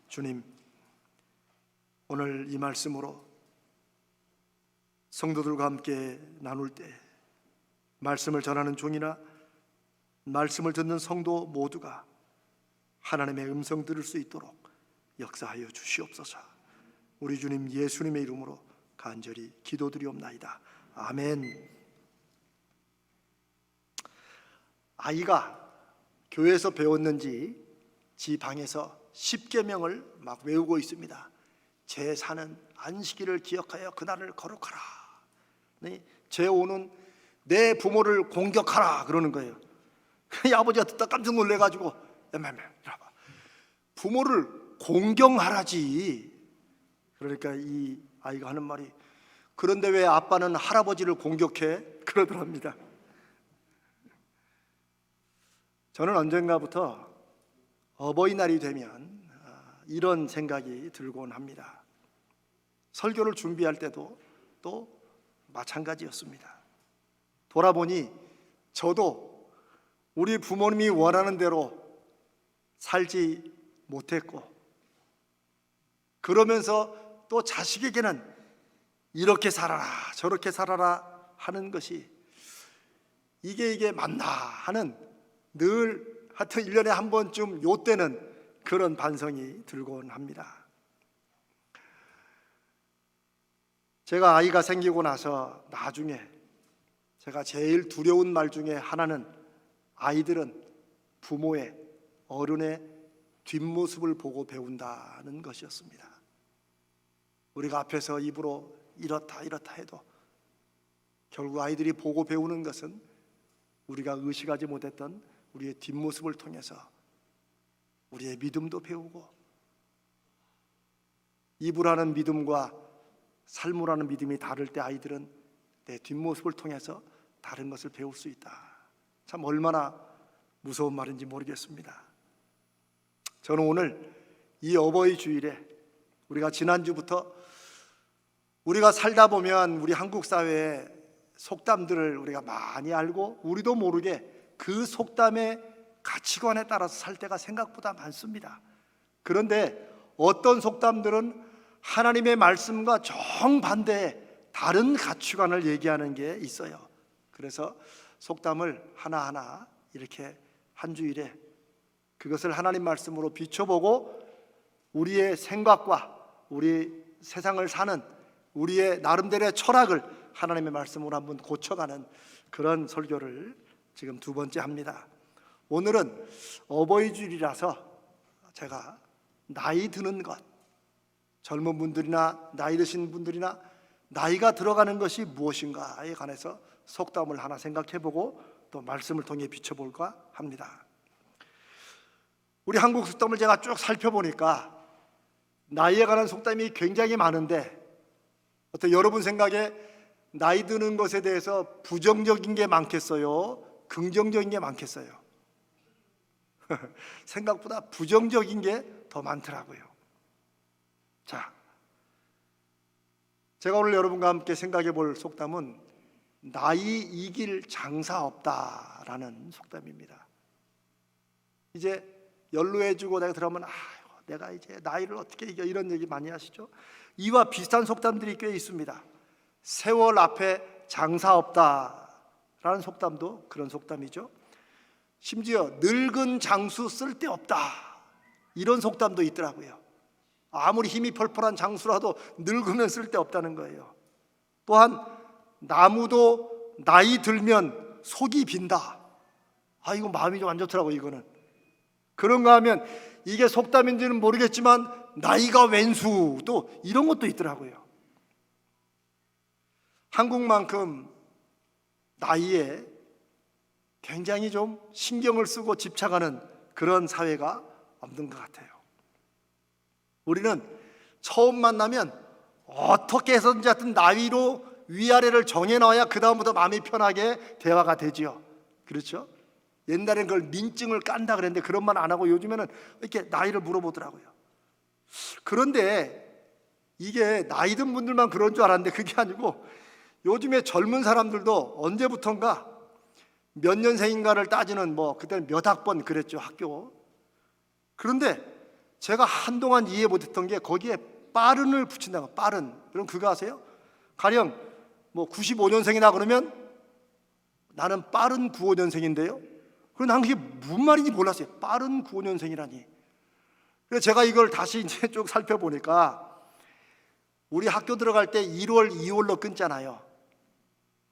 주님, 오늘 이 말씀으로 성도들과 함께 나눌 때 말씀을 전하는 종이나 말씀을 듣는 성도 모두가 하나님의 음성 들을 수 있도록 역사하여 주시옵소서. 우리 주님 예수님의 이름으로 간절히 기도드리옵나이다. 아멘. 아이가 교회에서 배웠는지 지 방에서 10계명을 막 외우고 있습니다. 제4는 안식일을 기억하여 그날을 거룩하라. 제5는 내 부모를 공격하라 그러는 거예요. 아버지가 듣다 깜짝 놀래가지고 이러봐. 부모를 공경하라지. 그러니까 이 아이가 하는 말이, 그런데 왜 아빠는 할아버지를 공격해? 그러더랍니다. 저는 언젠가부터 어버이날이 되면 이런 생각이 들곤 합니다. 설교를 준비할 때도 또 마찬가지였습니다. 돌아보니 저도 우리 부모님이 원하는 대로 살지 못했고, 그러면서 또 자식에게는 이렇게 살아라 저렇게 살아라 하는 것이 이게 맞나 하는, 늘 하여튼 1년에 한 번쯤 요때는 그런 반성이 들곤 합니다. 제가 아이가 생기고 나서 나중에 제가 제일 두려운 말 중에 하나는, 아이들은 부모의, 어른의 뒷모습을 보고 배운다는 것이었습니다. 우리가 앞에서 입으로 이렇다 해도 결국 아이들이 보고 배우는 것은 우리가 의식하지 못했던 우리의 뒷모습을 통해서 우리의 믿음도 배우고, 입으로 하는 믿음과 삶으로 하는 믿음이 다를 때 아이들은 내 뒷모습을 통해서 다른 것을 배울 수 있다. 참 얼마나 무서운 말인지 모르겠습니다. 저는 오늘 이 어버이 주일에 우리가 지난주부터 우리가 살다 보면 우리 한국 사회의 속담들을 우리가 많이 알고 우리도 모르게 그 속담의 가치관에 따라서 살 때가 생각보다 많습니다. 그런데 어떤 속담들은 하나님의 말씀과 정반대의 다른 가치관을 얘기하는 게 있어요. 그래서 속담을 하나하나 이렇게 한 주일에 그것을 하나님 말씀으로 비춰보고 우리의 생각과 우리 세상을 사는 우리의 나름대로의 철학을 하나님의 말씀으로 한번 고쳐가는 그런 설교를 지금 두 번째 합니다. 오늘은 어버이 주일이라서 제가 나이 드는 것, 젊은 분들이나 나이 드신 분들이나 나이가 들어가는 것이 무엇인가에 관해서 속담을 하나 생각해보고 또 말씀을 통해 비춰볼까 합니다. 우리 한국 속담을 제가 쭉 살펴보니까 나이에 관한 속담이 굉장히 많은데, 어떤 여러분 생각에 나이 드는 것에 대해서 부정적인 게 많겠어요? 긍정적인 게 많겠어요? 생각보다 부정적인 게 더 많더라고요. 자, 제가 오늘 여러분과 함께 생각해 볼 속담은 나이 이길 장사 없다라는 속담입니다. 이제 연로해지고 내가 들어가면 내가 이제 나이를 어떻게 이겨, 이런 얘기 많이 하시죠? 이와 비슷한 속담들이 꽤 있습니다. 세월 앞에 장사 없다라는 속담도 그런 속담이죠. 심지어 늙은 장수 쓸데없다, 이런 속담도 있더라고요. 아무리 힘이 펄펄한 장수라도 늙으면 쓸데없다는 거예요. 또한 나무도 나이 들면 속이 빈다. 이거 마음이 좀 안 좋더라고요. 이거는 그런가 하면 이게 속담인지는 모르겠지만 나이가 왼수, 또 이런 것도 있더라고요. 한국만큼 나이에 굉장히 좀 신경을 쓰고 집착하는 그런 사회가 없는 것 같아요. 우리는 처음 만나면 어떻게 해서든지 하여튼 나이로 위아래를 정해놔야 그 다음부터 마음이 편하게 대화가 되지요. 그렇죠? 옛날엔 그걸 민증을 깐다 그랬는데 그런 말 안 하고 요즘에는 이렇게 나이를 물어보더라고요. 그런데 이게 나이 든 분들만 그런 줄 알았는데 그게 아니고, 요즘에 젊은 사람들도 언제부턴가 몇 년생인가를 따지는, 그때는 몇 학번 그랬죠, 학교. 그런데 제가 한동안 이해 못했던 게 거기에 빠른을 붙인다고. 빠른. 여러분 그거 아세요? 가령 뭐 95년생이나 그러면 나는 빠른 95년생인데요. 그리고 난 그게 무슨 말인지 몰랐어요. 빠른 95년생이라니. 그래서 제가 이걸 다시 이제 쭉 살펴보니까 우리 학교 들어갈 때 1월, 2월로 끊잖아요.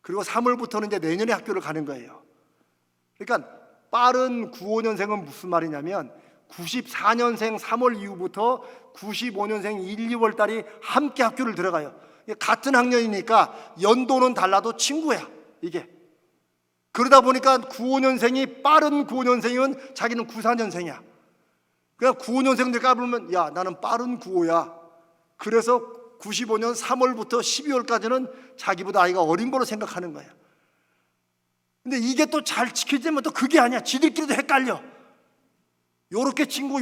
그리고 3월부터는 이제 내년에 학교를 가는 거예요. 그러니까 빠른 95년생은 무슨 말이냐면 94년생 3월 이후부터 95년생 1, 2월 달이 함께 학교를 들어가요. 같은 학년이니까 연도는 달라도 친구야 이게. 그러다 보니까 95년생이 빠른 95년생이면 자기는 94년생이야. 그냥 95년생들 까불면 야 나는 빠른 95야. 그래서 95년 3월부터 12월까지는 자기보다 아이가 어린 거로 생각하는 거야. 근데 이게 또 잘 지켜지면 또 그게 아니야. 지들끼리도 헷갈려. 요렇게 친구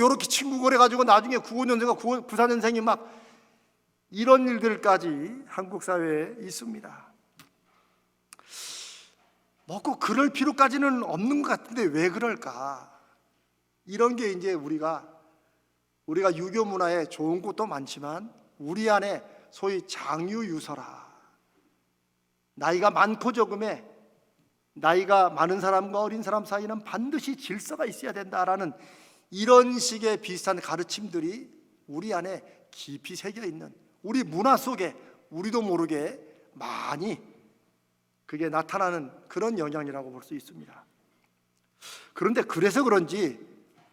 그래가지고 나중에 95년생과 94년생이 막 이런 일들까지 한국 사회에 있습니다. 뭐 꼭 그럴 필요까지는 없는 것 같은데 왜 그럴까? 이런 게 이제 우리가 유교 문화에 좋은 것도 많지만 우리 안에 소위 장유유서라. 나이가 많고 적음에 나이가 많은 사람과 어린 사람 사이는 반드시 질서가 있어야 된다라는 이런 식의 비슷한 가르침들이 우리 안에 깊이 새겨 있는 우리 문화 속에 우리도 모르게 많이 그게 나타나는 그런 영향이라고 볼 수 있습니다. 그런데 그래서 그런지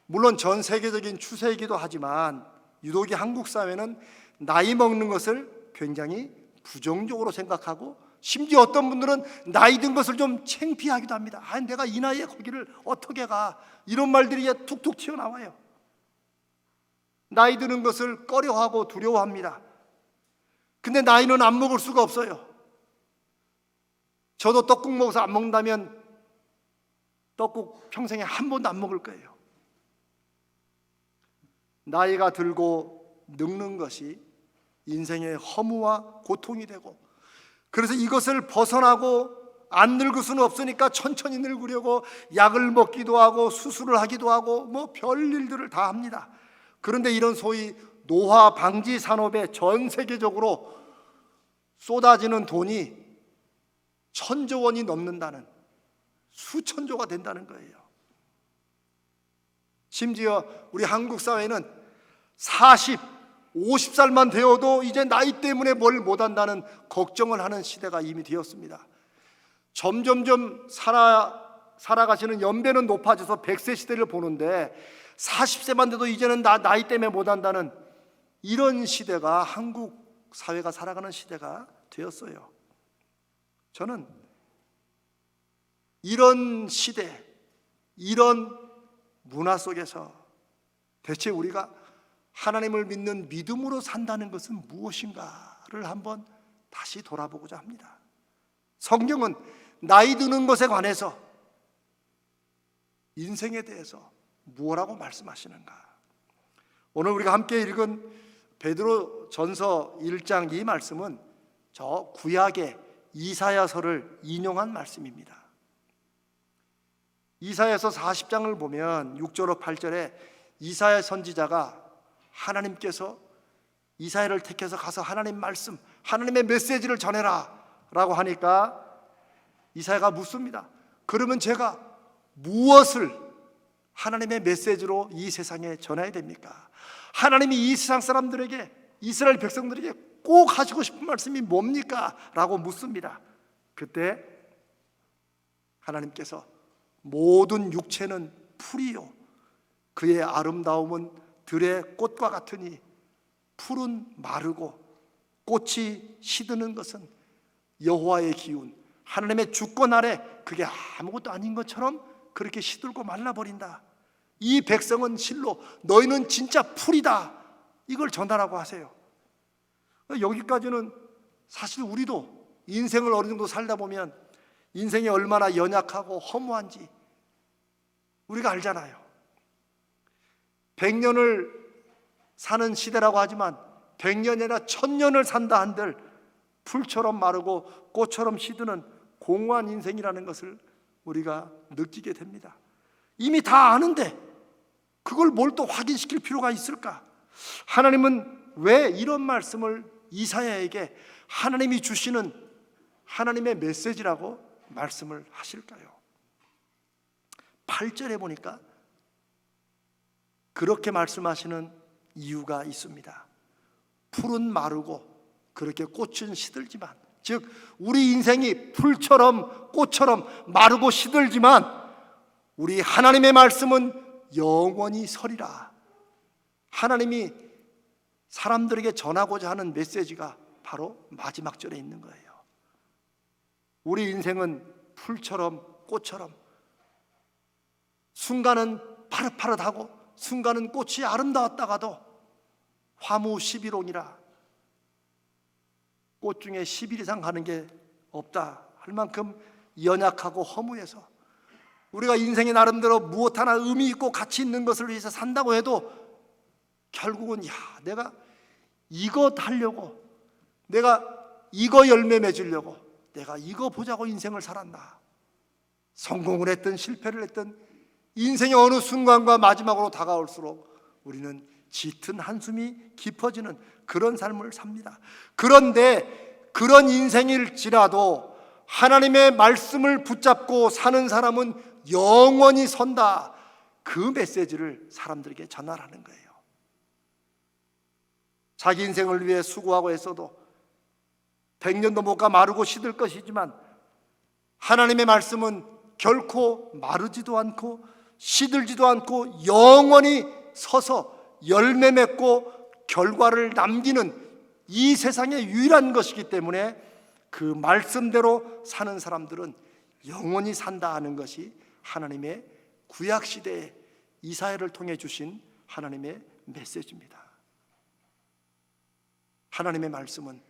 물론 전 세계적인 추세이기도 하지만 유독이 한국 사회는 나이 먹는 것을 굉장히 부정적으로 생각하고 심지어 어떤 분들은 나이 든 것을 좀 창피하기도 합니다. 아, 내가 이 나이에 거기를 어떻게 가? 이런 말들이 툭툭 튀어나와요. 나이 드는 것을 꺼려하고 두려워합니다. 근데 나이는 안 먹을 수가 없어요. 저도 떡국 먹어서 안 먹는다면 떡국 평생에 한 번도 안 먹을 거예요. 나이가 들고 늙는 것이 인생의 허무와 고통이 되고, 그래서 이것을 벗어나고 안 늙을 수는 없으니까 천천히 늙으려고 약을 먹기도 하고 수술을 하기도 하고 뭐 별일들을 다 합니다. 그런데 이런 소위 노화 방지 산업에 전 세계적으로 쏟아지는 돈이 1,000조 원이 넘는다는, 수천조가 된다는 거예요. 심지어 우리 한국 사회는 50살만 되어도 이제 나이 때문에 뭘 못한다는 걱정을 하는 시대가 이미 되었습니다. 점점점 살아가시는 연배는 높아져서 100세 시대를 보는데 40세만 돼도 이제는 나이 때문에 못한다는 이런 시대가 한국 사회가 살아가는 시대가 되었어요. 저는 이런 시대, 이런 문화 속에서 대체 우리가 하나님을 믿는 믿음으로 산다는 것은 무엇인가를 한번 다시 돌아보고자 합니다. 성경은 나이 드는 것에 관해서 인생에 대해서 무엇라고 말씀하시는가? 오늘 우리가 함께 읽은 베드로 전서 1장 이 말씀은 저 구약의 이사야서를 인용한 말씀입니다. 이사야서 40장을 보면 6절로 8절에 이사야 선지자가 하나님께서 이사야를 택해서 가서 하나님 말씀, 하나님의 메시지를 전해라 라고 하니까 이사야가 묻습니다. 그러면 제가 무엇을 하나님의 메시지로 이 세상에 전해야 됩니까? 하나님이 이 세상 사람들에게, 이스라엘 백성들에게 꼭 하시고 싶은 말씀이 뭡니까? 라고 묻습니다. 그때 하나님께서 모든 육체는 풀이요 그의 아름다움은 들의 꽃과 같으니 풀은 마르고 꽃이 시드는 것은 여호와의 기운, 하나님의 주권 아래 그게 아무것도 아닌 것처럼 그렇게 시들고 말라버린다. 이 백성은 실로 너희는 진짜 풀이다, 이걸 전하라고 하세요. 여기까지는 사실 우리도 인생을 어느 정도 살다 보면 인생이 얼마나 연약하고 허무한지 우리가 알잖아요. 100년을 사는 시대라고 하지만 100년이 아니라 1000년을 산다 한들 풀처럼 마르고 꽃처럼 시드는 공허한 인생이라는 것을 우리가 느끼게 됩니다. 이미 다 아는데 그걸 뭘 또 확인시킬 필요가 있을까? 하나님은 왜 이런 말씀을 이사야에게 하나님이 주시는 하나님의 메시지라고 말씀을 하실까요? 8절에 보니까 그렇게 말씀하시는 이유가 있습니다. 풀은 마르고 그렇게 꽃은 시들지만, 즉 우리 인생이 풀처럼 꽃처럼 마르고 시들지만 우리 하나님의 말씀은 영원히 서리라. 하나님이 사람들에게 전하고자 하는 메시지가 바로 마지막 절에 있는 거예요. 우리 인생은 풀처럼 꽃처럼 순간은 파릇파릇하고 순간은 꽃이 아름다웠다가도 화무 11홍이라 꽃 중에 10일 이상 가는 게 없다 할 만큼 연약하고 허무해서 우리가 인생이 나름대로 무엇 하나 의미 있고 가치 있는 것을 위해서 산다고 해도 결국은 내가 이거 하려고, 내가 이거 열매 맺으려고, 내가 이거 보자고 인생을 살았나. 성공을 했든 실패를 했든 인생의 어느 순간과 마지막으로 다가올수록 우리는 짙은 한숨이 깊어지는 그런 삶을 삽니다. 그런데 그런 인생일지라도 하나님의 말씀을 붙잡고 사는 사람은 영원히 선다. 그 메시지를 사람들에게 전하라는 거예요. 자기 인생을 위해 수고하고 했어도 100년도 못 가 마르고 시들 것이지만 하나님의 말씀은 결코 마르지도 않고 시들지도 않고 영원히 서서 열매 맺고 결과를 남기는 이 세상의 유일한 것이기 때문에 그 말씀대로 사는 사람들은 영원히 산다 하는 것이 하나님의 구약시대에 이사야를 통해 주신 하나님의 메시지입니다. 하나님의 말씀은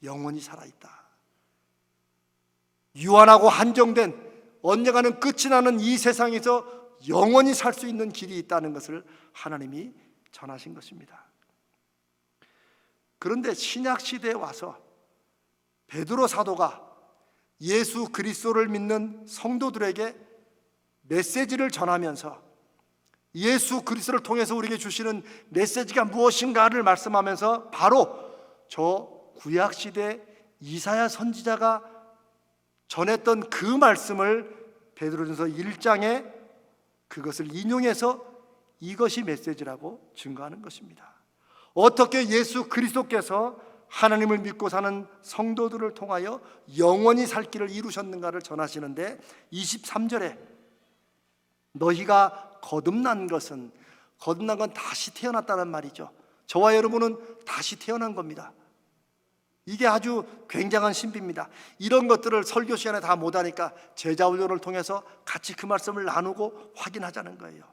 영원히 살아있다. 유한하고 한정된 언젠가는 끝이 나는 이 세상에서 영원히 살 수 있는 길이 있다는 것을 하나님이 전하신 것입니다. 그런데 신약 시대에 와서 베드로 사도가 예수 그리스도를 믿는 성도들에게 메시지를 전하면서 예수 그리스도를 통해서 우리에게 주시는 메시지가 무엇인가를 말씀하면서 바로 저 구약시대 이사야 선지자가 전했던 그 말씀을 베드로전서 1장에 그것을 인용해서 이것이 메시지라고 증거하는 것입니다. 어떻게 예수 그리스도께서 하나님을 믿고 사는 성도들을 통하여 영원히 살 길을 이루셨는가를 전하시는데 23절에 너희가 거듭난 건 다시 태어났다는 말이죠. 저와 여러분은 다시 태어난 겁니다. 이게 아주 굉장한 신비입니다. 이런 것들을 설교 시간에 다 못하니까 제자훈련을 통해서 같이 그 말씀을 나누고 확인하자는 거예요.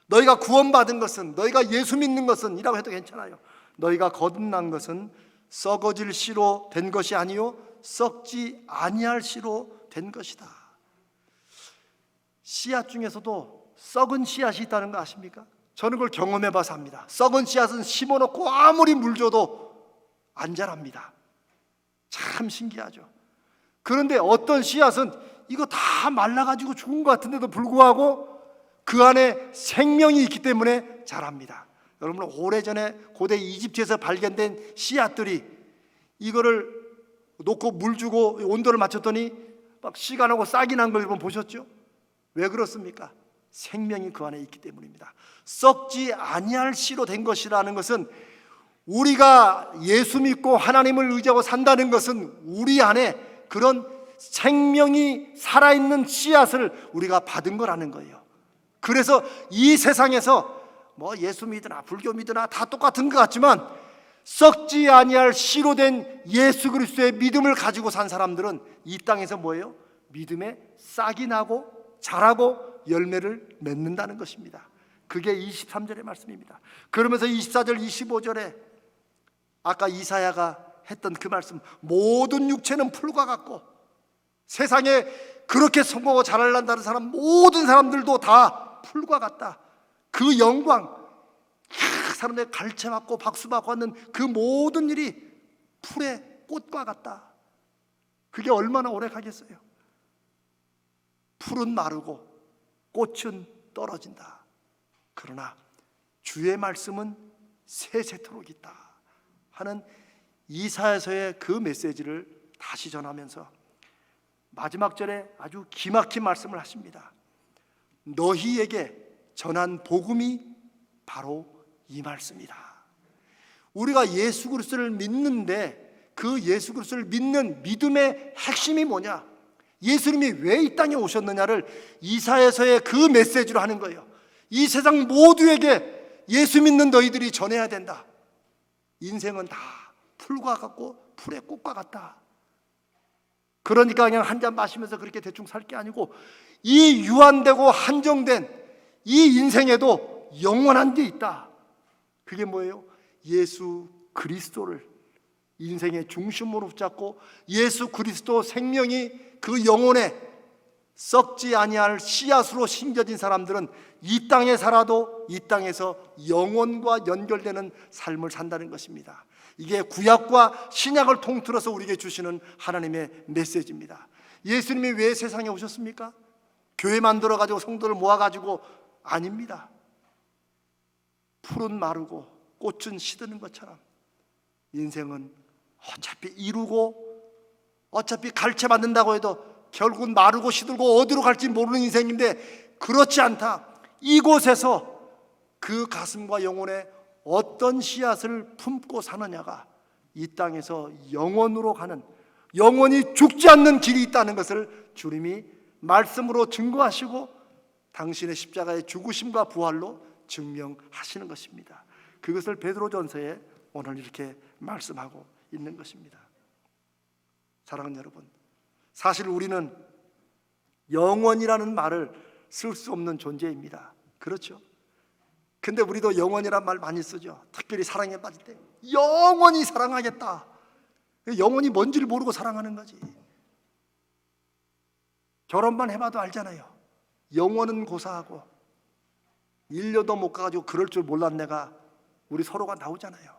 너희가 구원받은 것은, 너희가 예수 믿는 것은 이라고 해도 괜찮아요. 너희가 거듭난 것은 썩어질 씨로 된 것이 아니요 썩지 아니할 씨로 된 것이다. 씨앗 중에서도 썩은 씨앗이 있다는 거 아십니까? 저는 그걸 경험해 봐서 압니다. 썩은 씨앗은 심어놓고 아무리 물 줘도 안 자랍니다. 참 신기하죠. 그런데 어떤 씨앗은 이거 다 말라가지고 죽은 것 같은데도 불구하고 그 안에 생명이 있기 때문에 자랍니다. 여러분, 오래전에 고대 이집트에서 발견된 씨앗들이 이거를 놓고 물 주고 온도를 맞췄더니 막 씨가 나고 싹이 난 걸 여러분 보셨죠? 왜 그렇습니까? 생명이 그 안에 있기 때문입니다. 썩지 아니할 씨로 된 것이라는 것은 우리가 예수 믿고 하나님을 의지하고 산다는 것은 우리 안에 그런 생명이 살아있는 씨앗을 우리가 받은 거라는 거예요. 그래서 이 세상에서 뭐 예수 믿으나 불교 믿으나 다 똑같은 것 같지만 썩지 아니할 씨로 된 예수 그리스도의 믿음을 가지고 산 사람들은 이 땅에서 뭐예요? 믿음에 싹이 나고 자라고 열매를 맺는다는 것입니다. 그게 23절의 말씀입니다. 그러면서 24절 25절에 아까 이사야가 했던 그 말씀, 모든 육체는 풀과 같고 세상에 그렇게 성공하고 잘하려는 사람 모든 사람들도 다 풀과 같다. 그 영광, 사람들이 갈채맞고 박수받고 하는 그 모든 일이 풀의 꽃과 같다. 그게 얼마나 오래 가겠어요? 풀은 마르고 꽃은 떨어진다. 그러나 주의 말씀은 세세토록 있다 하는 이사야서의 그 메시지를 다시 전하면서 마지막 절에 아주 기막힌 말씀을 하십니다. 너희에게 전한 복음이 바로 이 말씀이다. 우리가 예수 그리스도를 믿는데 그 예수 그리스도를 믿는 믿음의 핵심이 뭐냐? 예수님이 왜 이 땅에 오셨느냐를 이사야서의 그 메시지로 하는 거예요. 이 세상 모두에게 예수 믿는 너희들이 전해야 된다. 인생은 다 풀과 같고 풀의 꽃과 같다. 그러니까 그냥 한 잔 마시면서 그렇게 대충 살 게 아니고 이 유한되고 한정된 이 인생에도 영원한 게 있다. 그게 뭐예요? 예수 그리스도를 인생의 중심으로 붙잡고 예수 그리스도 생명이 그 영혼에 썩지 아니할 씨앗으로 심겨진 사람들은 이 땅에 살아도 이 땅에서 영혼과 연결되는 삶을 산다는 것입니다. 이게 구약과 신약을 통틀어서 우리에게 주시는 하나님의 메시지입니다. 예수님이 왜 세상에 오셨습니까? 교회 만들어가지고 성도를 모아가지고 아닙니다. 풀은 마르고 꽃은 시드는 것처럼 인생은 어차피 이루고 어차피 갈채 만든다고 해도 결국은 마르고 시들고 어디로 갈지 모르는 인생인데 그렇지 않다. 이곳에서 그 가슴과 영혼에 어떤 씨앗을 품고 사느냐가 이 땅에서 영원으로 가는 영원히 죽지 않는 길이 있다는 것을 주님이 말씀으로 증거하시고 당신의 십자가의 죽으심과 부활로 증명하시는 것입니다. 그것을 베드로전서에 오늘 이렇게 말씀하고 있는 것입니다. 사랑하는 여러분, 사실 우리는 영원이라는 말을 쓸 수 없는 존재입니다. 그렇죠? 근데 우리도 영원이란 말 많이 쓰죠. 특별히 사랑에 빠질 때 영원히 사랑하겠다. 영원히 뭔지를 모르고 사랑하는 거지. 결혼만 해봐도 알잖아요. 영원은 고사하고 1년도 못 가가지고 그럴 줄 몰랐네가 우리 서로가 나오잖아요.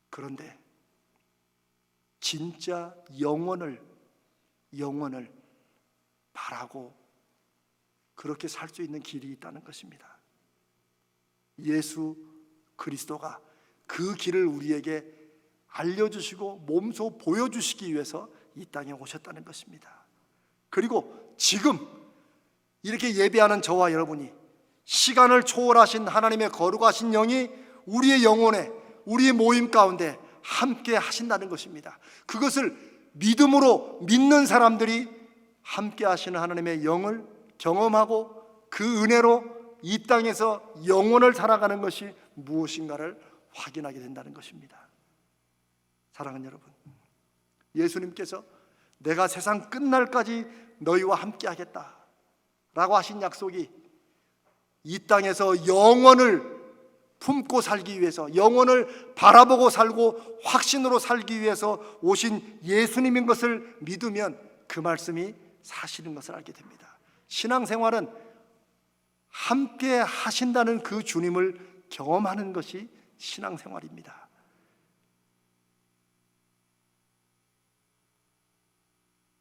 그런데 진짜 영원을 바라고 그렇게 살 수 있는 길이 있다는 것입니다. 예수 그리스도가 그 길을 우리에게 알려주시고 몸소 보여주시기 위해서 이 땅에 오셨다는 것입니다. 그리고 지금 이렇게 예배하는 저와 여러분이 시간을 초월하신 하나님의 거룩하신 영이 우리의 영혼에 우리의 모임 가운데 함께 하신다는 것입니다. 그것을 믿음으로 믿는 사람들이 함께 하시는 하나님의 영을 경험하고 그 은혜로 이 땅에서 영혼을 살아가는 것이 무엇인가를 확인하게 된다는 것입니다. 사랑하는 여러분, 예수님께서 내가 세상 끝날까지 너희와 함께 하겠다 라고 하신 약속이 이 땅에서 영원을 품고 살기 위해서, 영원을 바라보고 살고 확신으로 살기 위해서 오신 예수님인 것을 믿으면 그 말씀이 사실인 것을 알게 됩니다. 신앙생활은 함께 하신다는 그 주님을 경험하는 것이 신앙생활입니다.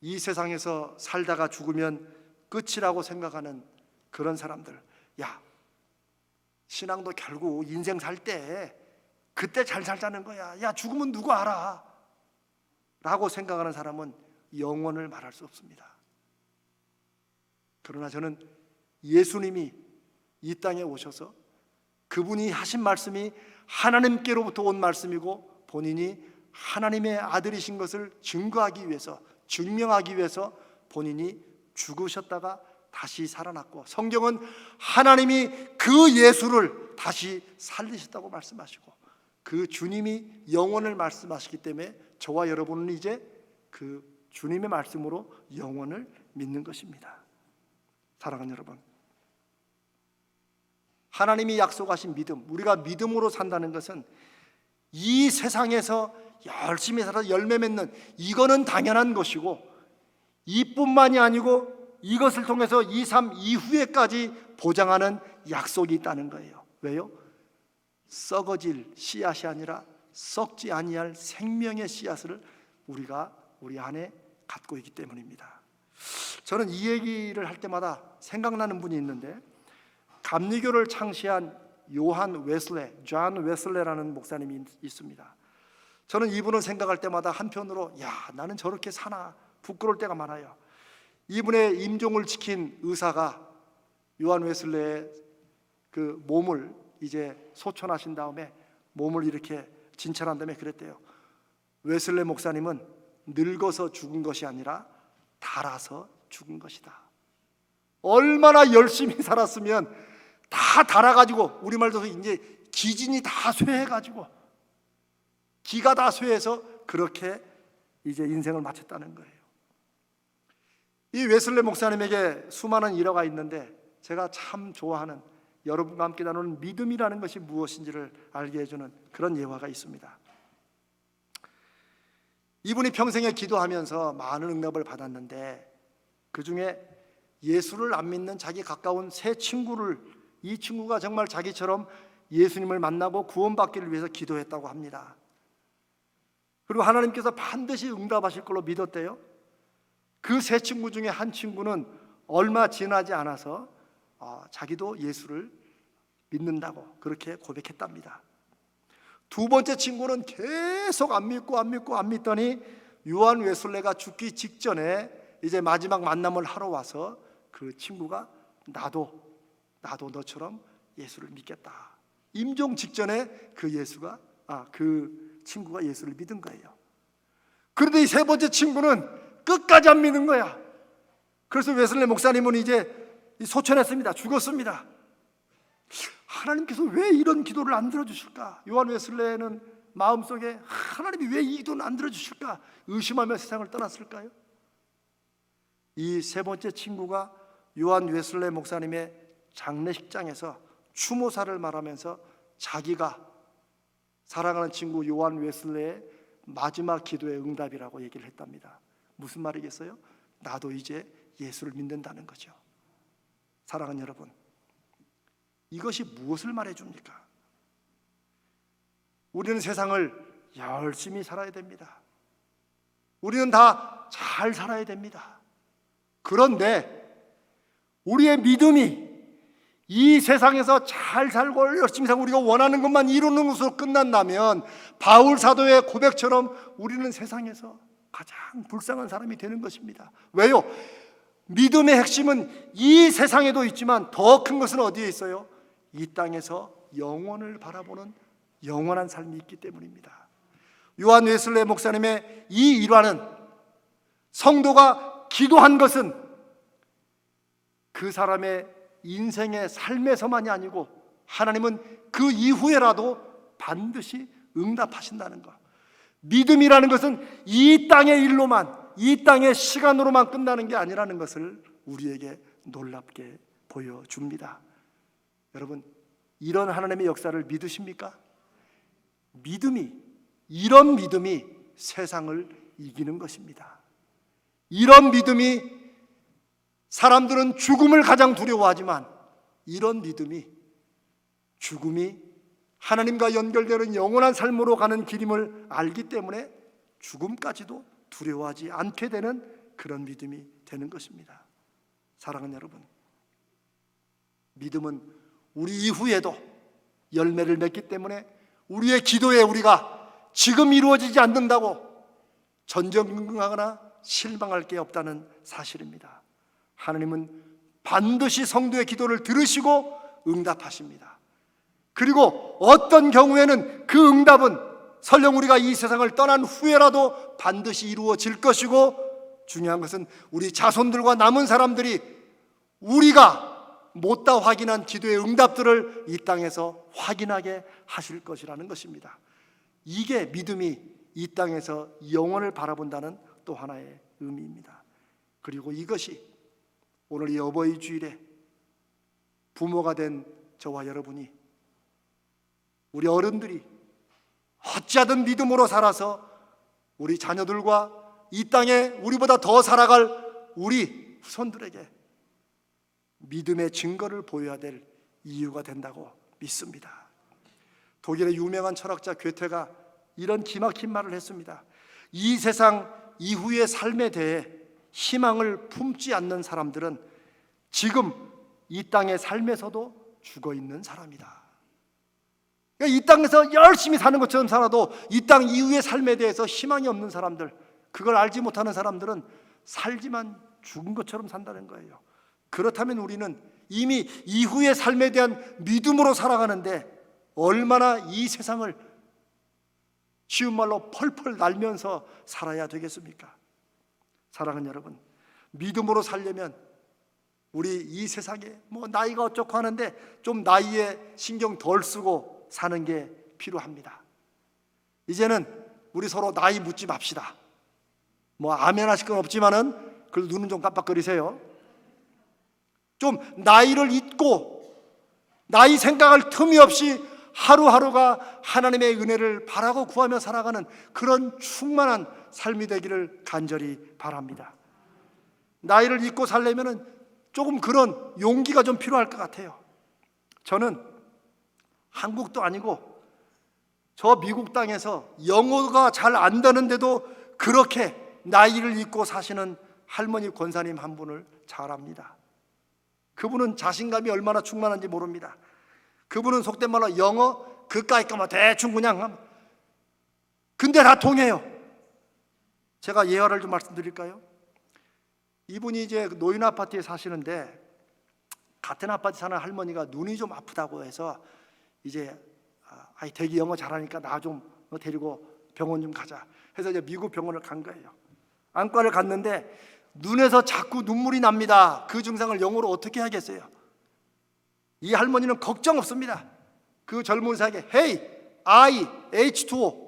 이 세상에서 살다가 죽으면 끝이라고 생각하는 그런 사람들, 야, 신앙도 결국 인생 살 때 그때 잘 살자는 거야. 야, 죽으면 누구 알아? 라고 생각하는 사람은 영원을 말할 수 없습니다. 그러나 저는 예수님이 이 땅에 오셔서 그분이 하신 말씀이 하나님께로부터 온 말씀이고 본인이 하나님의 아들이신 것을 증거하기 위해서, 증명하기 위해서 본인이 죽으셨다가 다시 살아났고, 성경은 하나님이 그 예수를 다시 살리셨다고 말씀하시고, 그 주님이 영원을 말씀하시기 때문에 저와 여러분은 이제 그 주님의 말씀으로 영원을 믿는 것입니다. 사랑하는 여러분, 하나님이 약속하신 믿음, 우리가 믿음으로 산다는 것은 이 세상에서 열심히 살아서 열매 맺는 이거는 당연한 것이고, 이뿐만이 아니고 이것을 통해서 이 삶 이후에까지 보장하는 약속이 있다는 거예요. 왜요? 썩어질 씨앗이 아니라 썩지 아니할 생명의 씨앗을 우리가 우리 안에 갖고 있기 때문입니다. 저는 이 얘기를 할 때마다 생각나는 분이 있는데, 감리교를 창시한 존 웨슬레라는 목사님이 있습니다. 저는 이분을 생각할 때마다 한편으로 나는 저렇게 사나 부끄러울 때가 많아요. 이분의 임종을 지킨 의사가 요한 웨슬레의 그 몸을 이제 소천하신 다음에 몸을 이렇게 진찰한 다음에 그랬대요. 웨슬레 목사님은 늙어서 죽은 것이 아니라 닳아서 죽은 것이다. 얼마나 열심히 살았으면 다 닳아가지고, 우리말로 이제 기진이 다 쇠해가지고, 기가 다 쇠해서 그렇게 이제 인생을 마쳤다는 거예요. 이 웨슬레 목사님에게 수많은 일화가 있는데, 제가 참 좋아하는, 여러분과 함께 나누는 믿음이라는 것이 무엇인지를 알게 해주는 그런 예화가 있습니다. 이분이 평생에 기도하면서 많은 응답을 받았는데, 그 중에 예수를 안 믿는 자기 가까운 세 친구를, 이 친구가 정말 자기처럼 예수님을 만나고 구원받기를 위해서 기도했다고 합니다. 그리고 하나님께서 반드시 응답하실 걸로 믿었대요. 그 세 친구 중에 한 친구는 얼마 지나지 않아서 자기도 예수를 믿는다고 그렇게 고백했답니다. 두 번째 친구는 계속 안 믿더니 요한 웨슬레가 죽기 직전에 이제 마지막 만남을 하러 와서 그 친구가 나도 너처럼 예수를 믿겠다. 임종 직전에 그 친구가 예수를 믿은 거예요. 그런데 이 세 번째 친구는 끝까지 안 믿는 거야. 그래서 웨슬레 목사님은 이제 소천했습니다. 죽었습니다. 하나님께서 왜 이런 기도를 안 들어주실까? 요한 웨슬레는 마음속에 하나님이 왜 이 기도는 안 들어주실까? 의심하며 세상을 떠났을까요? 이 세 번째 친구가 요한 웨슬레 목사님의 장례식장에서 추모사를 말하면서 자기가 사랑하는 친구 요한 웨슬레의 마지막 기도의 응답이라고 얘기를 했답니다. 무슨 말이겠어요? 나도 이제 예수를 믿는다는 거죠. 사랑하는 여러분, 이것이 무엇을 말해줍니까? 우리는 세상을 열심히 살아야 됩니다. 우리는 다 잘 살아야 됩니다. 그런데 우리의 믿음이 이 세상에서 잘 살고 열심히 살고 우리가 원하는 것만 이루는 것으로 끝난다면 바울 사도의 고백처럼 우리는 세상에서 가장 불쌍한 사람이 되는 것입니다. 왜요? 믿음의 핵심은 이 세상에도 있지만 더 큰 것은 어디에 있어요? 이 땅에서 영원을 바라보는 영원한 삶이 있기 때문입니다. 요한 웨슬레 목사님의 이 일화는, 성도가 기도한 것은 그 사람의 인생의 삶에서만이 아니고 하나님은 그 이후에라도 반드시 응답하신다는 것. 믿음이라는 것은 이 땅의 일로만, 이 땅의 시간으로만 끝나는 게 아니라는 것을 우리에게 놀랍게 보여줍니다. 여러분, 이런 하나님의 역사를 믿으십니까? 이런 믿음이 세상을 이기는 것입니다. 이런 믿음이, 사람들은 죽음을 가장 두려워하지만 이런 믿음이 죽음이 하나님과 연결되는 영원한 삶으로 가는 길임을 알기 때문에 죽음까지도 두려워하지 않게 되는 그런 믿음이 되는 것입니다. 사랑하는 여러분, 믿음은 우리 이후에도 열매를 맺기 때문에 우리의 기도에 우리가 지금 이루어지지 않는다고 전전긍긍하거나 실망할 게 없다는 사실입니다. 하나님은 반드시 성도의 기도를 들으시고 응답하십니다. 그리고 어떤 경우에는 그 응답은 설령 우리가 이 세상을 떠난 후에라도 반드시 이루어질 것이고, 중요한 것은 우리 자손들과 남은 사람들이 우리가 못다 확인한 기도의 응답들을 이 땅에서 확인하게 하실 것이라는 것입니다. 이게 믿음이 이 땅에서 영원을 바라본다는 또 하나의 의미입니다. 그리고 이것이 오늘 이 어버이 주일에 부모가 된 저와 여러분이, 우리 어른들이 어찌하든 믿음으로 살아서 우리 자녀들과 이 땅에 우리보다 더 살아갈 우리 후손들에게 믿음의 증거를 보여야 될 이유가 된다고 믿습니다. 독일의 유명한 철학자 괴테가 이런 기막힌 말을 했습니다. 이 세상 이후의 삶에 대해 희망을 품지 않는 사람들은 지금 이 땅의 삶에서도 죽어 있는 사람이다. 그러니까 이 땅에서 열심히 사는 것처럼 살아도 이 땅 이후의 삶에 대해서 희망이 없는 사람들, 그걸 알지 못하는 사람들은 살지만 죽은 것처럼 산다는 거예요. 그렇다면 우리는 이미 이후의 삶에 대한 믿음으로 살아가는데 얼마나 이 세상을 쉬운 말로 펄펄 날면서 살아야 되겠습니까? 사랑하는 여러분, 믿음으로 살려면 우리 이 세상에 뭐 나이가 어쩌고 하는데 좀 나이에 신경 덜 쓰고 사는 게 필요합니다. 이제는 우리 서로 나이 묻지 맙시다. 뭐 아멘 하실 건 없지만은 그래도 눈은 좀 깜빡거리세요. 좀 나이를 잊고 나이 생각할 틈이 없이 하루하루가 하나님의 은혜를 바라고 구하며 살아가는 그런 충만한 삶이 되기를 간절히 바랍니다. 나이를 잊고 살려면은 조금 그런 용기가 좀 필요할 것 같아요. 저는 한국도 아니고 저 미국 땅에서 영어가 잘 안 되는데도 그렇게 나이를 잊고 사시는 할머니 권사님 한 분을 잘 압니다. 그분은 자신감이 얼마나 충만한지 모릅니다. 그분은 속된 말로 영어 그까이 까면 대충 그냥 하면 근데 다 통해요. 제가 예화를 좀 말씀드릴까요? 이분이 이제 노인 아파트에 사시는데 같은 아파트 사는 할머니가 눈이 좀 아프다고 해서 이제 아이 되게 영어 잘하니까 나 좀 데리고 병원 좀 가자 해서 이제 미국 병원을 간 거예요. 안과를 갔는데 눈에서 자꾸 눈물이 납니다. 그 증상을 영어로 어떻게 하겠어요? 이 할머니는 걱정 없습니다. 그 젊은 의사에게 Hey, I, H2O.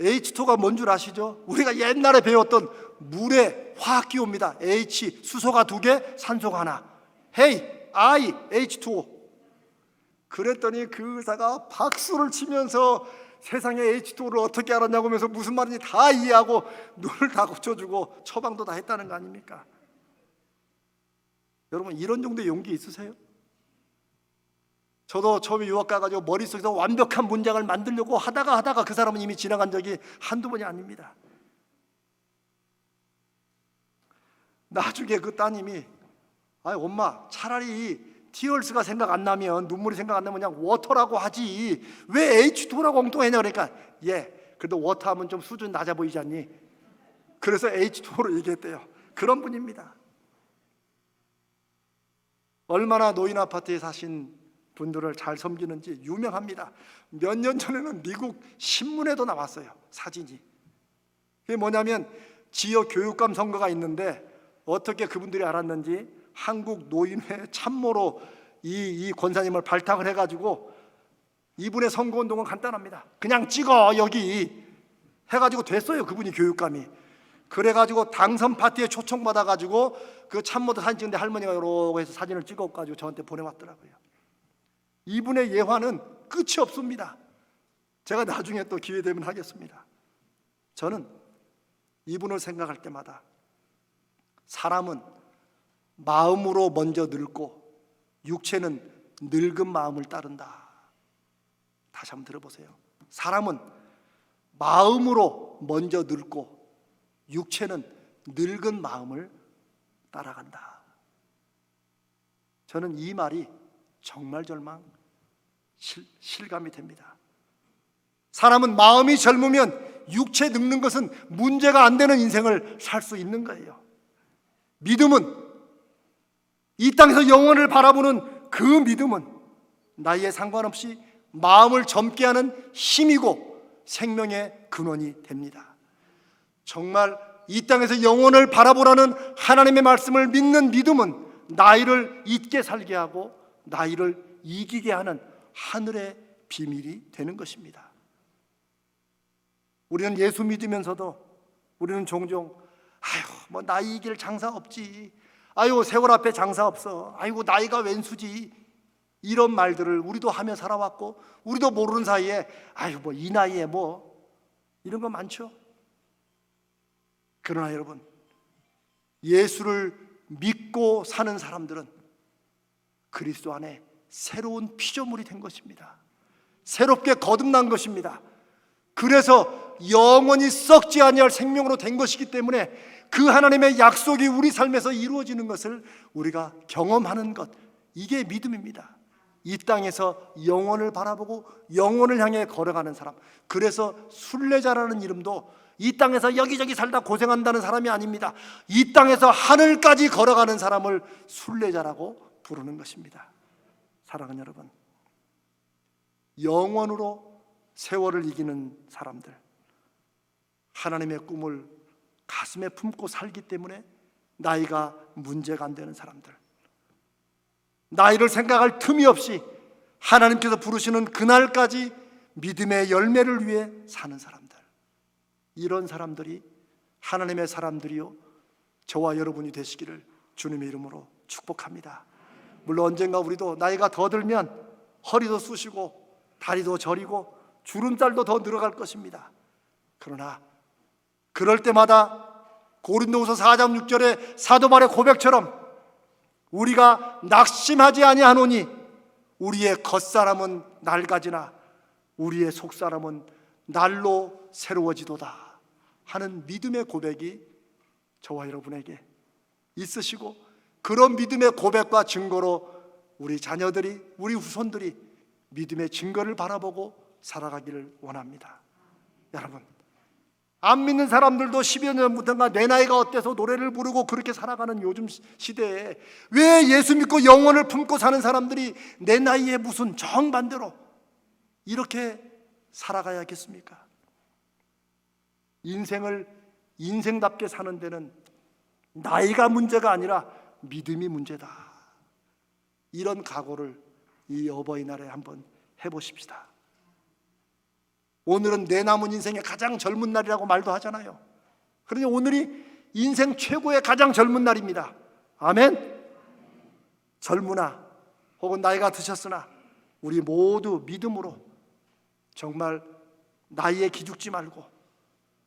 H2O가 뭔 줄 아시죠? 우리가 옛날에 배웠던 물의 화학기호입니다. H, 수소가 2개, 산소가 하나. Hey, I, H2O. 그랬더니 그 의사가 박수를 치면서 세상에 H2O를 어떻게 알았냐고 하면서 무슨 말인지 다 이해하고 눈을 다 고쳐주고 처방도 다 했다는 거 아닙니까? 여러분 이런 정도의 용기 있으세요? 저도 처음에 유학 가가지고 머릿속에서 완벽한 문장을 만들려고 하다가 그 사람은 이미 지나간 적이 한두 번이 아닙니다. 나중에 그 따님이 엄마 차라리 티얼스가 생각 안 나면 눈물이 생각 안 나면 그냥 워터라고 하지 왜 H2O라고 엉뚱하냐 그러니까 그래도 워터 하면 좀 수준 낮아 보이지 않니? 그래서 H2O로 얘기했대요. 그런 분입니다. 얼마나 노인 아파트에 사신 분들을 잘 섬기는지 유명합니다. 몇 년 전에는 미국 신문에도 나왔어요. 사진이. 그게 뭐냐면 지역 교육감 선거가 있는데 어떻게 그분들이 알았는지 한국 노인회 참모로 이 권사님을 발탁을 해가지고 이분의 선거운동은 간단합니다. 그냥 찍어 여기 해가지고 됐어요. 그분이 교육감이. 그래가지고 당선 파티에 초청받아가지고 그 참모들 사진 찍는데 할머니가 이러고 해서 사진을 찍어가지고 저한테 보내왔더라고요. 이분의 예화는 끝이 없습니다. 제가 나중에 또 기회 되면 하겠습니다. 저는 이분을 생각할 때마다 사람은 마음으로 먼저 늙고 육체는 늙은 마음을 따른다. 다시 한번 들어보세요. 사람은 마음으로 먼저 늙고 육체는 늙은 마음을 따라간다. 저는 이 말이 정말 실감이 됩니다. 사람은 마음이 젊으면 육체 늙는 것은 문제가 안 되는 인생을 살 수 있는 거예요. 믿음은 이 땅에서 영원을 바라보는 그 믿음은 나이에 상관없이 마음을 젊게 하는 힘이고 생명의 근원이 됩니다. 정말 이 땅에서 영원을 바라보라는 하나님의 말씀을 믿는 믿음은 나이를 잊게 살게 하고 나이를 이기게 하는 하늘의 비밀이 되는 것입니다. 우리는 예수 믿으면서도 우리는 종종 뭐 나이 이길 장사 없지, 세월 앞에 장사 없어, 나이가 웬수지, 이런 말들을 우리도 하며 살아왔고 우리도 모르는 사이에 뭐 이 나이에 뭐 이런 거 많죠. 그러나 여러분, 예수를 믿고 사는 사람들은 그리스도 안에 새로운 피조물이 된 것입니다. 새롭게 거듭난 것입니다. 그래서 영원히 썩지 아니할 생명으로 된 것이기 때문에 그 하나님의 약속이 우리 삶에서 이루어지는 것을 우리가 경험하는 것, 이게 믿음입니다. 이 땅에서 영원을 바라보고 영원을 향해 걸어가는 사람. 그래서 순례자라는 이름도 이 땅에서 여기저기 살다 고생한다는 사람이 아닙니다. 이 땅에서 하늘까지 걸어가는 사람을 순례자라고 부르는 것입니다. 사랑하는 여러분, 영원으로 세월을 이기는 사람들, 하나님의 꿈을 가슴에 품고 살기 때문에 나이가 문제가 안 되는 사람들, 나이를 생각할 틈이 없이 하나님께서 부르시는 그날까지 믿음의 열매를 위해 사는 사람들, 이런 사람들이 하나님의 사람들이요 저와 여러분이 되시기를 주님의 이름으로 축복합니다. 물론 언젠가 우리도 나이가 더 들면 허리도 쑤시고 다리도 저리고 주름살도 더 늘어갈 것입니다. 그러나 그럴 때마다 고린도후서 4장 6절의 사도 바울의 고백처럼 우리가 낙심하지 아니하노니 우리의 겉사람은 낡아지나 우리의 속사람은 날로 새로워지도다 하는 믿음의 고백이 저와 여러분에게 있으시고, 그런 믿음의 고백과 증거로 우리 자녀들이, 우리 후손들이 믿음의 증거를 바라보고 살아가기를 원합니다. 여러분, 안 믿는 사람들도 10여 년부터가 내 나이가 어때서 노래를 부르고 그렇게 살아가는 요즘 시대에 왜 예수 믿고 영혼을 품고 사는 사람들이 내 나이에 무슨 정반대로 이렇게 살아가야겠습니까? 인생을 인생답게 사는 데는 나이가 문제가 아니라 믿음이 문제다. 이런 각오를 이 어버이날에 한번 해보십시다. 오늘은 내 남은 인생의 가장 젊은 날이라고 말도 하잖아요. 그러니 오늘이 인생 최고의 가장 젊은 날입니다. 아멘. 젊으나 혹은 나이가 드셨으나 우리 모두 믿음으로 정말 나이에 기죽지 말고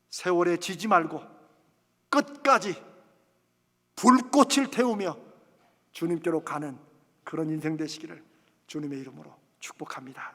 세월에 지지 말고 끝까지 불꽃을 태우며 주님께로 가는 그런 인생 되시기를 주님의 이름으로 축복합니다.